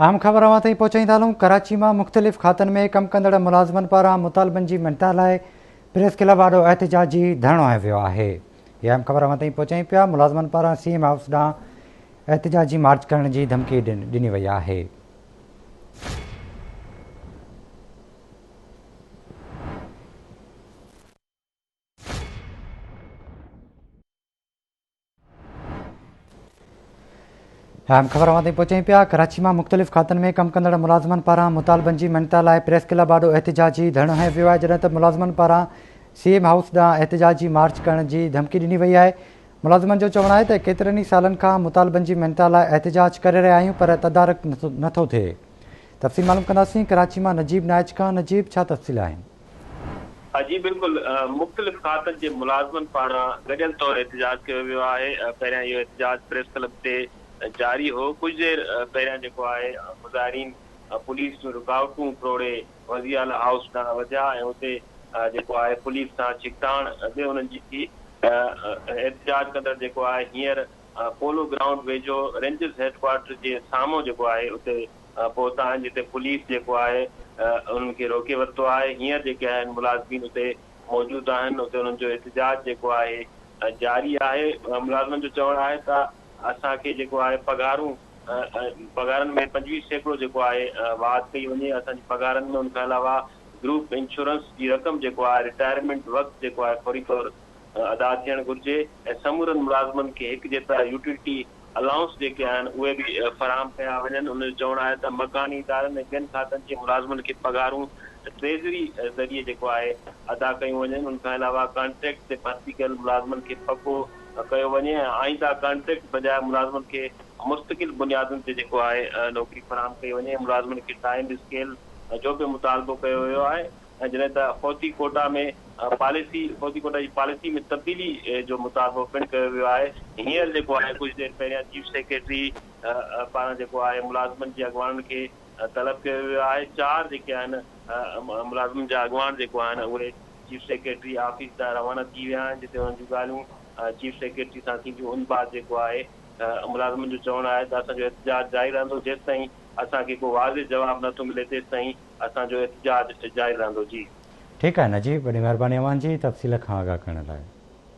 आम खबर अवां ताईं पहुचाईंदा हलूं। कराची में मुख़्तलिफ़ खातनि में कम कंदड़ मुलाज़िमनि पारां मुतालबनि जी मिनता लाइ प्रेस क्लब आॾो एहतिजाजी धरणो हंयो वियो आहे। इहा अहम ख़बर अवां ताईं पहुचायूं पिया। मुलाज़िमनि पारां CM हाउस ॾांहुं एहतिजाजी मार्च करण जी धमकी ॾिनी वई आहे। अहम ख़बर अवां ताईं पहुचायूं पिया। कराची में मुख़्तलिफ़ खातनि में कम कंदड़ मुलाज़िमनि पारां मुतालबनि जी मिनता लाइ प्रेस क्लब आॾो एहतिजाजी धरणो हंयो वियो आहे, जॾहिं त मुलाज़िमनि पारां CM हाउस ॾांहुं एहतिजाजी मार्च करण जी धमकी ॾिनी वई आहे। मुलाज़िमनि जो चवणु आहे त केतिरनि ई सालनि खां मुतालबनि जी मिनता लाइ एहतिजाज करे रहिया आहियूं, पर तदारक नथो थिए। तफ़सील मालूम कंदासीं। कराची मां नजीब नाइच खां। नजीब, छा तफ़सील आहिनि? जी बिल्कुल, मुख़्तलिफ़ खातनि जे मुलाज़िमनि पारां गॾियल तौर एहतिजाज कयो वियो आहे। पहिरियां इहो एहतिजाज प्रेस क्लब ते जारी हो। कुछ देर पहिरियां जेको आहे मुज़ाहिरीन पुलिस जूं रुकावटूं तोड़े वज़ीर आला हाउस ॾांहुं वधिया ऐं हुते जेको आहे पुलिस सां छिकताण बि उन्हनि जी थी। एहतिजाज कंदड़ जेको आहे हींअर पोलो ग्राउंड वेझो रेंजर्स हेडक्वार्टर जे साम्हूं जेको आहे उते पहुता आहिनि, जिते पुलिस जेको आहे उन्हनि खे रोके वरितो आहे। हींअर जेके आहिनि मुलाज़िमीन उते मौजूदु आहिनि, उते उन्हनि जो एहतिजाज जेको आहे जारी आहे। मुलाज़िमनि जो चवणु आहे त असांखे जेको आहे पघारनि में 25% जेको आहे वाध कई वञे। असांजी पघारनि में उन खां अलावा ग्रुप इंश्योरेंस जी रक़म जेको आहे रिटायरमेंट वक़्तु जेको आहे फौरी तौर अदा थियणु घुरिजे ऐं समूरनि मुलाज़िमनि खे हिकु जेतिरा यूटिलिटी अलाउंस जेके आहिनि उहे बि फ़राहम कया वञनि। उन जो चवणु आहे त मकानी इदारनि ऐं ॿियनि खातनि जे मुलाज़िमनि खे पघारूं ट्रेज़री ज़रिए जेको आहे अदा कयूं वञनि। उन खां अलावा कॉन्ट्रेक्ट ते भर्ती कयल मुलाज़िमनि खे पको कयो वञे ऐं आईंदा कॉन्ट्रेक्ट बजाए मुलाज़िमनि खे मुस्तक़िल बुनियादुनि ते जेको आहे नौकरी फ़राहम कई वञे। मुलाज़िमनि खे टाइम स्केल जो बि मुतालबो कयो वियो आहे ऐं जॾहिं त फौती कोटा जी पॉलिसी में तब्दीली जो मुतालबो पिणु कयो वियो आहे। हींअर जेको आहे कुझु देरि पहिरियां चीफ सेक्रेटरी पारां जेको आहे मुलाज़िमनि जे अॻवाननि खे तलब कयो वियो आहे। 4 जेके आहिनि मुलाज़िमनि जा अॻवान जेको आहिनि उहे चीफ सेक्रेटरी ऑफिस ॾांहुं रवाना थी विया आहिनि, जिते हुननि जूं ॻाल्हियूं चीफ सेक्रेटरी सां थींदियूं। उन बाद जेको आहे मुलाज़िमनि जो चवणु आहे त असांजो एहतिजाज जारी रहंदो जेसि ताईं असांखे को वाज़िह जवाबु नथो मिले, तेसि ताईं असांजो एहतिजाज जारी रहंदो। जी ठीकु आहे नजीब, वॾी महिरबानी अवां जी तफ़सील खां आगाह करण लाइ।